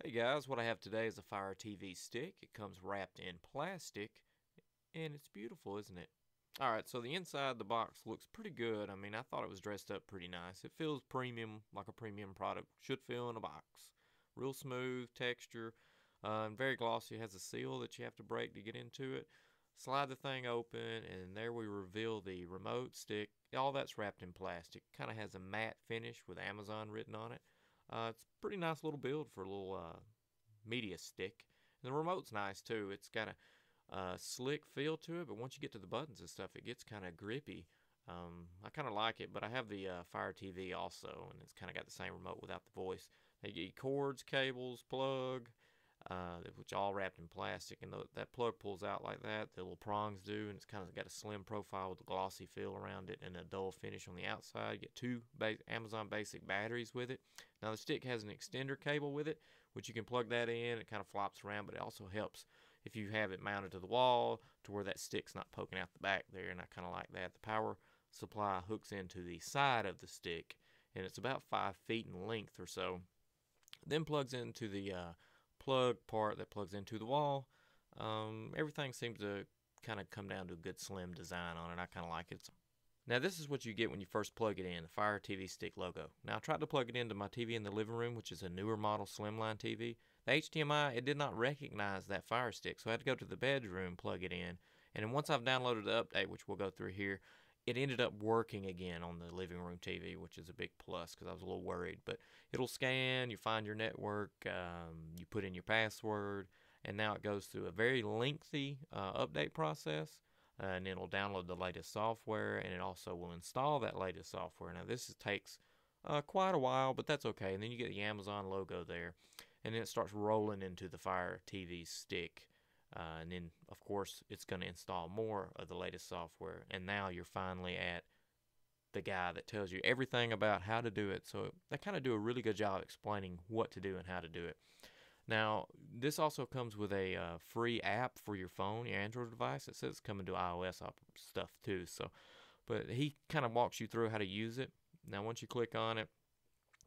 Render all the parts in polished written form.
Hey guys, what I have today is a Fire TV stick. It comes wrapped in plastic and it's beautiful, isn't it? Alright, so the inside of the box looks pretty good. I mean, I thought it was dressed up pretty nice. It feels premium, like a premium product should feel in a box. Real smooth texture, and very glossy. It has a seal that you have to break to get into it. Slide the thing open, and there we reveal the remote stick. All that's wrapped in plastic. Kind of has a matte finish with Amazon written on it. It's a pretty nice little build for a little media stick. And the remote's nice too. It's got a slick feel to it, but once you get to the buttons and stuff, it gets kind of grippy. I kind of like it, but I have the Fire TV also, and it's kind of got the same remote without the voice. They get you cords, cables, plug, which are all wrapped in plastic, and that plug pulls out like that. The little prongs do, and it's kind of got a slim profile with a glossy feel around it and a dull finish on the outside. You get two Amazon Basic batteries with it. Now the stick has an extender cable with it, which you can plug that in. It kind of flops around, but it also helps if you have it mounted to the wall to where that stick's not poking out the back there, and I kind of like that. The power supply hooks into the side of the stick, and it's about 5 feet in length or so. Then plugs into the plug part that plugs into the wall. Everything seems to kind of come down to a good slim design on it. I kind of like it. Now this is what you get when you first plug it in, the Fire TV Stick logo. Now I tried to plug it into my TV in the living room, which is a newer model Slimline TV. The HDMI, it did not recognize that Fire Stick, so I had to go to the bedroom, plug it in, and then once I've downloaded the update, which we'll go through here, it ended up working again on the living room TV, which is a big plus because I was a little worried. But it'll scan, you find your network, you put in your password, and now it goes through a very lengthy update process. And it'll download the latest software, and it also will install that latest software. Now this takes quite a while, but that's okay. And then you get the Amazon logo there, and then it starts rolling into the Fire TV stick. And then, of course, it's going to install more of the latest software. And now you're finally at the guy that tells you everything about how to do it. So they kind of do a really good job explaining what to do and how to do it. Now, this also comes with a free app for your phone, your Android device. It says it's coming to iOS stuff too. So, but he kind of walks you through how to use it. Now, once you click on it,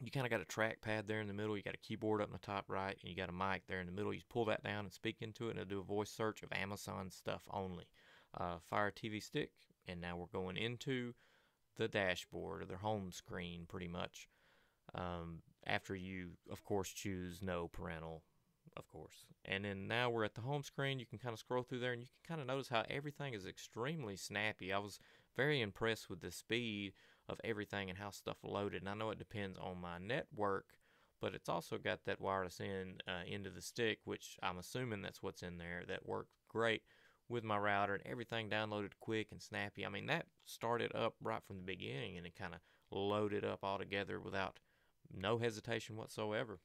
you kind of got a trackpad there in the middle. You got a keyboard up in the top right, and you got a mic there in the middle. You pull that down and speak into it, and it'll do a voice search of Amazon stuff only. Fire TV stick, and now we're going into the dashboard or their home screen pretty much. After you, of course, choose no parental, of course. And then now we're at the home screen. You can kind of scroll through there, and you can kind of notice how everything is extremely snappy. I was very impressed with the speed of everything and how stuff loaded. And I know it depends on my network, but it's also got that wireless end of the stick, which I'm assuming that's what's in there. That worked great with my router, and everything downloaded quick and snappy. I mean, that started up right from the beginning, and it kind of loaded up all together without no hesitation whatsoever.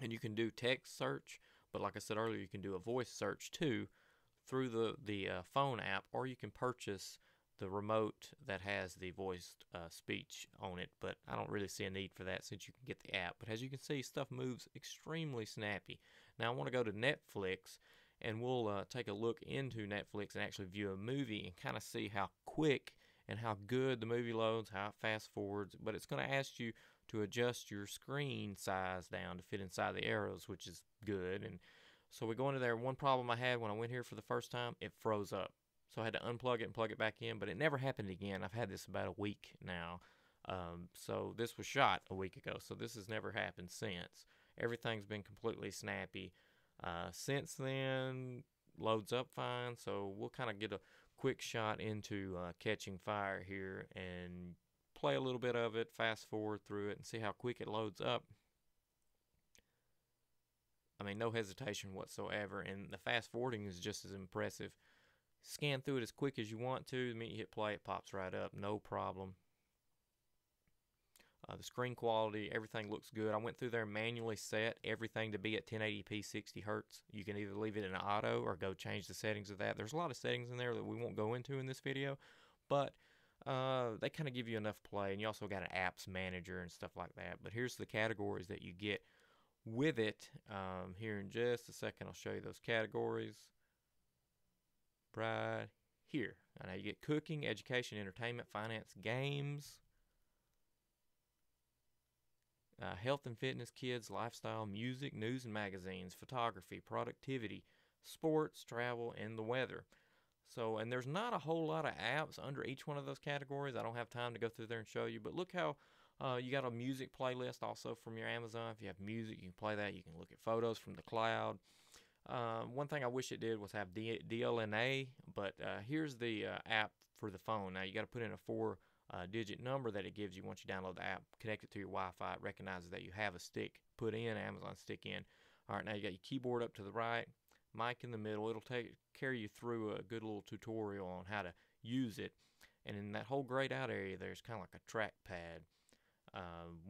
And you can do text search, but like I said earlier, you can do a voice search too through the phone app, or you can purchase the remote that has the voiced speech on it, but I don't really see a need for that since you can get the app. But as you can see, stuff moves extremely snappy. Now I want to go to Netflix, and we'll take a look into Netflix and actually view a movie and kind of see how quick and how good the movie loads, how it fast forwards. But it's going to ask you to adjust your screen size down to fit inside the arrows, which is good. And so we go into there. One problem I had when I went here for the first time, it froze up. So I had to unplug it and plug it back in, but it never happened again. I've had this about a week now. So this was shot a week ago, so this has never happened since. Everything's been completely snappy. Since then, loads up fine, so we'll kind of get a quick shot into Catching Fire here and play a little bit of it, fast forward through it, and see how quick it loads up. I mean, no hesitation whatsoever, and the fast forwarding is just as impressive. Scan through it as quick as you want to. The minute you hit play, it pops right up, no problem. The screen quality, everything looks good. I went through there and manually set everything to be at 1080p 60 hertz. You can either leave it in auto or go change the settings of that. There's a lot of settings in there that we won't go into in this video, but they kind of give you enough play, and you also got an apps manager and stuff like that. But here's the categories that you get with it. Here in just a second, I'll show you those categories right here. Now you get cooking, education, entertainment, finance, games. health and fitness, kids, lifestyle, music, news and magazines, photography, productivity, sports, travel, and the weather. So, and there's not a whole lot of apps under each one of those categories. I don't have time to go through there and show you, but look how you got a music playlist also from your Amazon. If you have music, you can play that. You can look at photos from the cloud. One thing I wish it did was have DLNA, but here's the app for the phone. Now, you got to put in a four-digit number that it gives you once you download the app. Connect it to your Wi-Fi. It recognizes that you have a stick put in, Amazon stick in. All right, now you got your keyboard up to the right, mic in the middle. It'll carry you through a good little tutorial on how to use it. And in that whole grayed out area, there's kind of like a trackpad.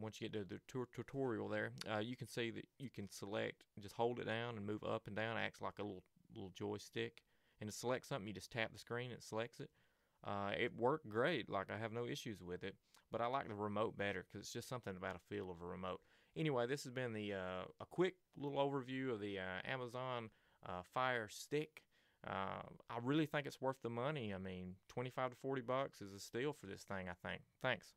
Once you get to the tutorial there, you can see that you can select, just hold it down and move up and down. It acts like a little joystick. And to select something, you just tap the screen, it selects it. It worked great. Like, I have no issues with it. But I like the remote better because it's just something about a feel of a remote. Anyway, this has been a quick little overview of the Amazon Fire Stick. I really think it's worth the money. I mean, $25 to $40 is a steal for this thing, I think. Thanks.